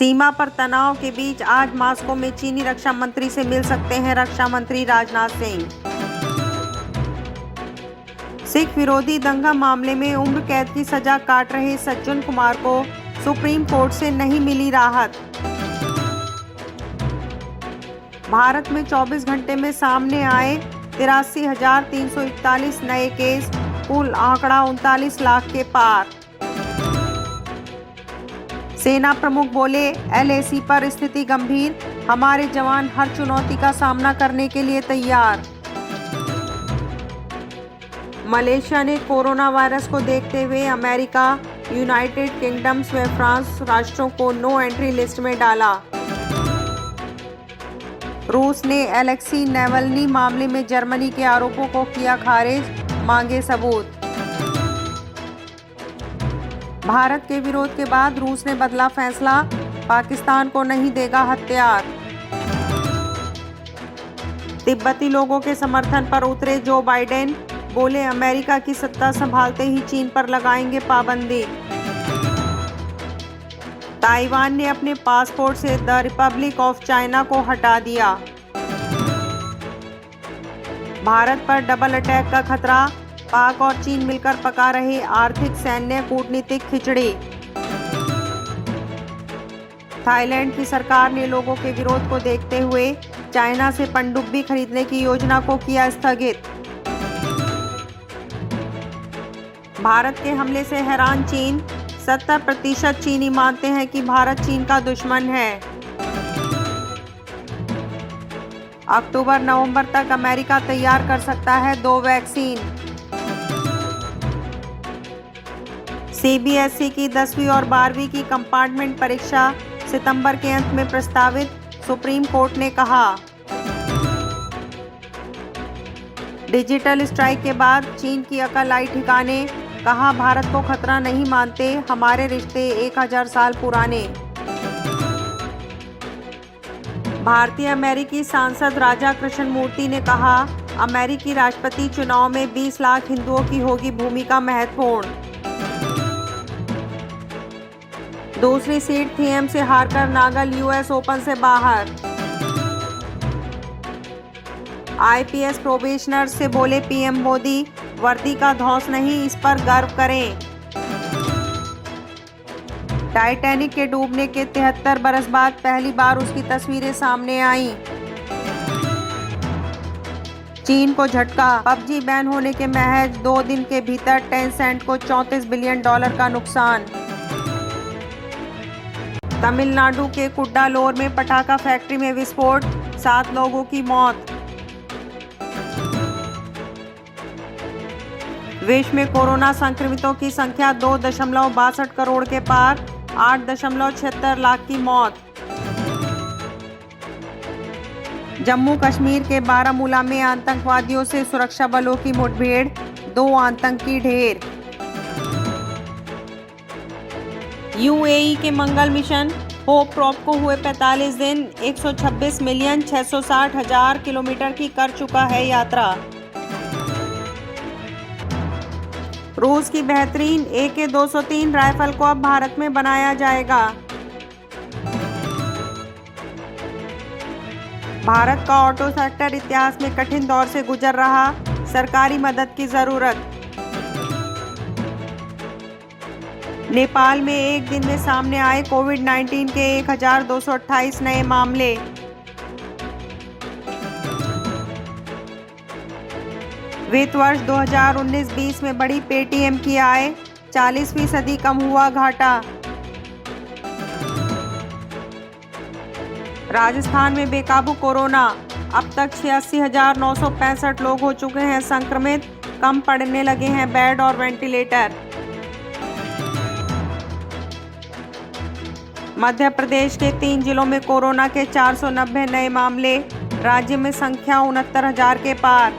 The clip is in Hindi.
सीमा पर तनाव के बीच आज मास्को में चीनी रक्षा मंत्री से मिल सकते हैं रक्षा मंत्री राजनाथ सिंह। सिख विरोधी दंगा मामले में उम्र कैद की सजा काट रहे सज्जन कुमार को सुप्रीम कोर्ट से नहीं मिली राहत। भारत में 24 घंटे में सामने आए 83,341 नए केस, कुल आंकड़ा 39 लाख के पार। सेना प्रमुख बोले, एलएसी पर स्थिति गंभीर, हमारे जवान हर चुनौती का सामना करने के लिए तैयार। मलेशिया ने कोरोना वायरस को देखते हुए अमेरिका, यूनाइटेड किंगडम्स व फ्रांस राष्ट्रों को नो एंट्री लिस्ट में डाला। रूस ने एलेक्सी नेवल्नी मामले में जर्मनी के आरोपों को किया खारिज, मांगे सबूत। भारत के विरोध के बाद रूस ने बदला फैसला, पाकिस्तान को नहीं देगा हथियार। तिब्बती लोगों के समर्थन पर उतरे जो बाइडेन, बोले अमेरिका की सत्ता संभालते ही चीन पर लगाएंगे पाबंदी। ताइवान ने अपने पासपोर्ट से द रिपब्लिक ऑफ चाइना को हटा दिया। भारत पर डबल अटैक का खतरा, पाक और चीन मिलकर पका रहे आर्थिक सैन्य कूटनीतिक खिचड़ी। थाईलैंड की सरकार ने लोगों के विरोध को देखते हुए चाइना से पनडुब्बी खरीदने की योजना को किया स्थगित। भारत के हमले से हैरान चीन, 70% चीनी मानते हैं कि भारत चीन का दुश्मन है। अक्टूबर-नवंबर तक अमेरिका तैयार कर सकता है 2 वैक्सीन। सीबीएसई की 10वीं और 12वीं की कंपार्टमेंट परीक्षा सितंबर के अंत में प्रस्तावित, सुप्रीम कोर्ट ने कहा। डिजिटल स्ट्राइक के बाद चीन की अकल आई ठिकाने, कहा भारत को खतरा नहीं मानते, हमारे रिश्ते 1000 साल पुराने। भारतीय अमेरिकी सांसद राजा कृष्ण मूर्ति ने कहा, अमेरिकी राष्ट्रपति चुनाव में 20 लाख हिंदुओं की होगी भूमिका महत्वपूर्ण। दूसरी सीड थीएम से हारकर नागल यूएस ओपन से बाहर। आईपीएस प्रोबेशनर से बोले पीएम मोदी, वर्दी का धौंस नहीं, इस पर गर्व करें। टाइटैनिक के डूबने के 73 बरस बाद पहली बार उसकी तस्वीरें सामने आईं। चीन को झटका, पबजी बैन होने के महज 2 दिन के भीतर टेंसेंट को $34 बिलियन का नुकसान। तमिलनाडु के कुड्डालोर में पटाखा फैक्ट्री में विस्फोट, 7 लोगों की मौत। विश्व में कोरोना संक्रमितों की संख्या 2.62 करोड़ के पार, 8.76 लाख की मौत। जम्मू कश्मीर के बारामूला में आतंकवादियों से सुरक्षा बलों की मुठभेड़, 2 आतंकी ढेर। यूएई के मंगल मिशन होप प्रोब को हुए 45 दिन, 126,660,000 किलोमीटर की कर चुका है यात्रा। रूस की बेहतरीन AK-203 राइफल को अब भारत में बनाया जाएगा। भारत का ऑटो सेक्टर इतिहास में कठिन दौर से गुजर रहा, सरकारी मदद की जरूरत। नेपाल में एक दिन में सामने आए कोविड-19 के 1228 नए मामले। वित्त वर्ष 2019-20 में बढ़ी पेटीएम की आय, 40% कम हुआ घाटा। राजस्थान में बेकाबू कोरोना, अब तक 86,965 लोग हो चुके हैं संक्रमित, कम पड़ने लगे हैं बेड और वेंटिलेटर। मध्य प्रदेश के 3 जिलों में कोरोना के 490 नए मामले, राज्य में संख्या 69,000 के पार।